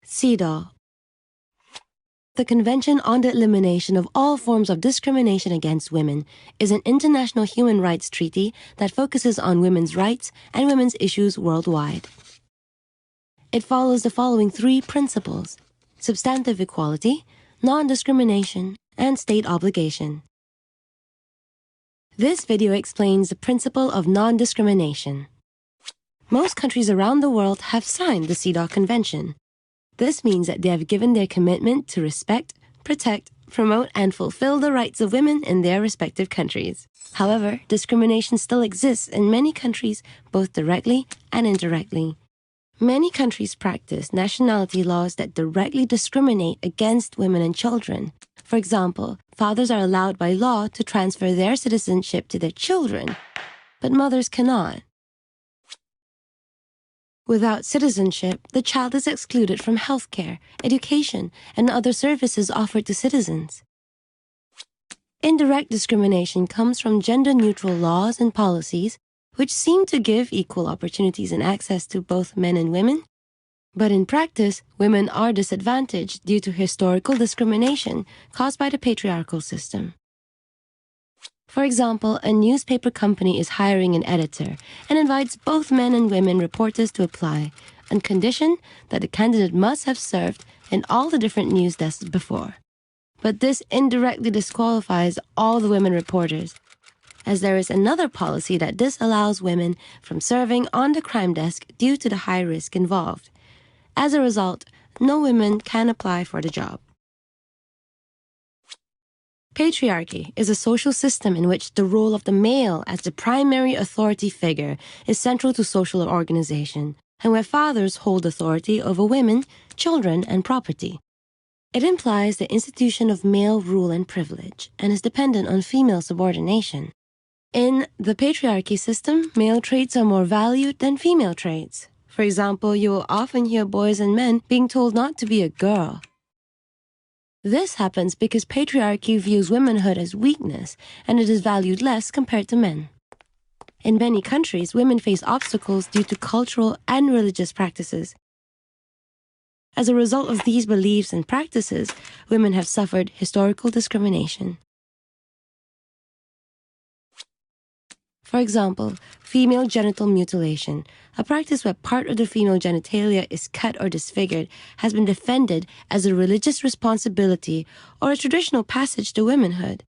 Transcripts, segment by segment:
Cedaw. The Convention on the Elimination of All Forms of Discrimination Against Women is an international human rights treaty that focuses on women's rights and women's issues worldwide. It follows the following three principles: substantive equality, non-discrimination, and state obligation. This video explains the principle of non-discrimination. Most countries around the world have signed the Cedaw Convention. This means that they have given their commitment to respect, protect, promote, and fulfill the rights of women in their respective countries. However, discrimination still exists in many countries, both directly and indirectly. Many countries practice nationality laws that directly discriminate against women and children. For example, fathers are allowed by law to transfer their citizenship to their children, but mothers cannot. Without citizenship, the child is excluded from healthcare, education, and other services offered to citizens. Indirect discrimination comes from gender-neutral laws and policies, which seem to give equal opportunities and access to both men and women. But in practice, women are disadvantaged due to historical discrimination caused by the patriarchal system. For example, a newspaper company is hiring an editor and invites both men and women reporters to apply, on condition that the candidate must have served in all the different news desks before. But this indirectly disqualifies all the women reporters, as there is another policy that disallows women from serving on the crime desk due to the high risk involved. As a result, no women can apply for the job. Patriarchy is a social system in which the role of the male as the primary authority figure is central to social organization, and where fathers hold authority over women, children, and property. It implies the institution of male rule and privilege, and is dependent on female subordination. In the patriarchy system, male traits are more valued than female traits. For example, you will often hear boys and men being told not to be a girl. This happens because patriarchy views womanhood as weakness, and it is valued less compared to men. In many countries, women face obstacles due to cultural and religious practices. As a result of these beliefs and practices, women have suffered historical discrimination. For example, female genital mutilation, a practice where part of the female genitalia is cut or disfigured, has been defended as a religious responsibility or a traditional passage to womanhood.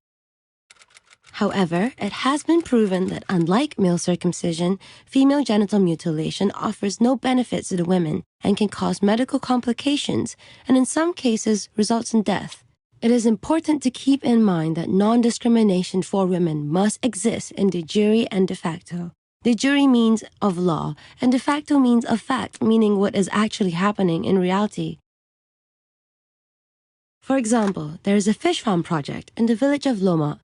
However, it has been proven that unlike male circumcision, female genital mutilation offers no benefits to the women and can cause medical complications and in some cases results in death. It is important to keep in mind that non-discrimination for women must exist in de jure and de facto. De jure means of law, and de facto means of fact, meaning what is actually happening in reality. For example, there is a fish farm project in the village of Loma.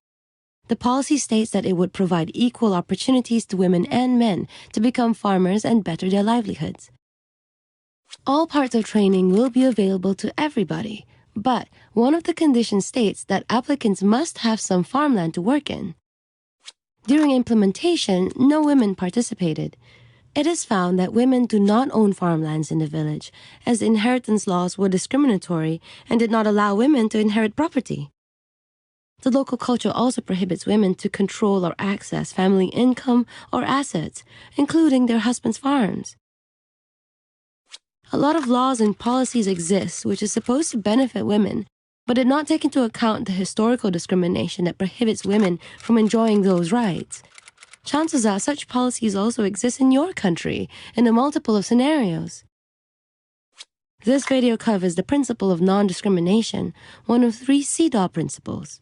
The policy states that it would provide equal opportunities to women and men to become farmers and better their livelihoods. All parts of training will be available to everybody. But one of the conditions states that applicants must have some farmland to work in. During implementation, no women participated. It is found that women do not own farmlands in the village, as the inheritance laws were discriminatory and did not allow women to inherit property. The local culture also prohibits women to control or access family income or assets, including their husbands' farms. A lot of laws and policies exist which is supposed to benefit women, but did not take into account the historical discrimination that prohibits women from enjoying those rights. Chances are such policies also exist in your country in a multiple of scenarios. This video covers the principle of non-discrimination, one of 3 Cedaw principles.